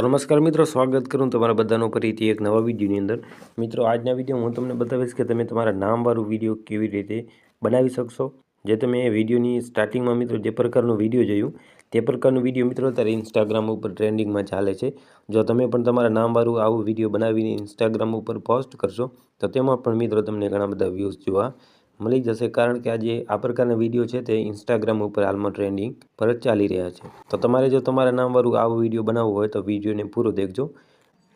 તો નમસ્કાર મિત્રો, સ્વાગત કરું તમારા બધાનો ફરીથી એક નવા વિડીયોની અંદર। મિત્રો, આજના વિડીયો હું તમને બતાવીશ કે તમે તમારા નામવાળું વિડીયો કેવી રીતે બનાવી શકશો। જે તમે વિડીયોની સ્ટાર્ટિંગમાં મિત્રો જે પ્રકારનો વિડીયો જોયું તે પ્રકારનો વિડીયો મિત્રો અત્યારે ઇન્સ્ટાગ્રામ ઉપર ટ્રેન્ડિંગમાં ચાલે છે। જો તમે પણ તમારા નામવાળું આવું વિડીયો બનાવીને ઇન્સ્ટાગ્રામ ઉપર પોસ્ટ કરશો તો તેમાં પણ મિત્રો તમને ઘણા બધા વ્યૂઝ જોવા મળી જશે, કારણ કે આજે આ પ્રકારના વિડીયો છે તે ઇન્સ્ટાગ્રામ ઉપર હાલમાં ટ્રેન્ડિંગ પર જ ચાલી રહ્યા છે। તો તમારે જો તમારા નામવાળું આવો વિડીયો બનાવવો હોય તો વિડીયોને પૂરો દેખજો।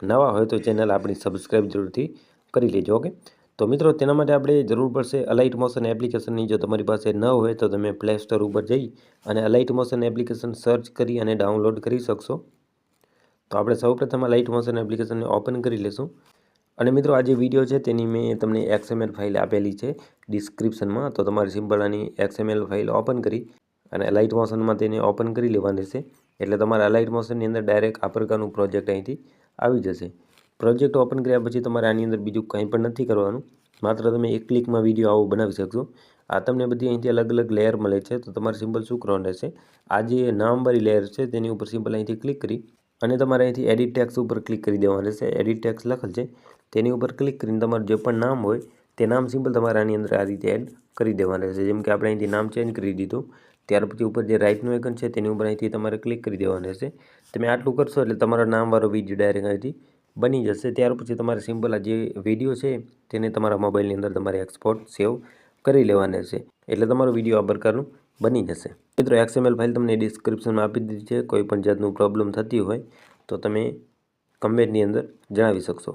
નવા હોય તો ચેનલ આપણી સબસ્ક્રાઈબ જરૂરથી કરી લેજો। ઓકે, તો મિત્રો તેના માટે આપણે જરૂર પડશે અલાઇટ મોશન એપ્લિકેશનની। જો તમારી પાસે ન હોય તો તમે પ્લે સ્ટોર ઉપર જઈ અને અલાઇટ મોશન એપ્લિકેશન સર્ચ કરી અને ડાઉનલોડ કરી શકશો। તો આપણે સૌપ્રથમ અલાઇટ મોશન એપ્લિકેશનને ઓપન કરી લેશું। અને મિત્રો, આ જે વિડીયો છે તેની મેં તમને XML ફાઇલ આપેલી છે ડિસ્ક્રિપ્શનમાં। તો તમારે સિમ્પલ આની XML ફાઇલ ઓપન કરી અને અલાઇટ મોશનમાં તેને ઓપન કરી લેવાની છે, એટલે તમારા અલાઇટ મોશનની અંદર ડાયરેક્ટ આ પ્રકારનું પ્રોજેક્ટ અહીંથી આવી જશે। પ્રોજેક્ટ ઓપન કર્યા પછી તમારે આની અંદર બીજું કંઈ પણ નથી કરવાનું, માત્ર તમે એક ક્લિકમાં વિડીયો આવો બનાવી શકશો। આ તમને બધી અહીંથી અલગ અલગ લેયર મળે છે, તો તમારે સિમ્પલ શું કરવાનું રહેશે, આ જે નામવાળી લેયર છે તેની ઉપર સિમ્પલ અહીંથી ક્લિક કરી અને તમારે અહીંથી એડિટ ટેક્સ ઉપર ક્લિક કરી દેવાનું રહેશે। એડિટ ટેક્સ લખેલ છે તેની ઉપર ક્લિક કરીને તમારું જે પણ નામ હોય તે નામ સિમ્પલ તમારે આની અંદર આ રીતે એડ કરી દેવાનું રહેશે। જેમ કે આપણે અહીંથી નામ ચેન્જ કરી દીધું, ત્યાર પછી ઉપર જે રાઇટનું આઇકન છે તેની ઉપર અહીંથી તમારે ક્લિક કરી દેવાનું રહેશે। તમે આટલું કરશો એટલે તમારો નામવાળો વિડીયો ડાયરેક્ટ અહીંથી બની જશે। ત્યાર પછી તમારે સિમ્પલ આ જે વિડીયો છે તેને તમારા મોબાઈલની અંદર તમારે એક્સપોર્ટ સેવ કરી લેવાના રહેશે, એટલે તમારો વિડીયો આ પ્રકારનું બની જશે। મિત્રો, XML ફાઇલ તમને ડિસ્ક્રિપ્શનમાં આપી દીધી છે। કોઈ પણ જાતનું પ્રોબ્લેમ થતી હોય તો તમે કમેન્ટની અંદર જણાવી શકશો।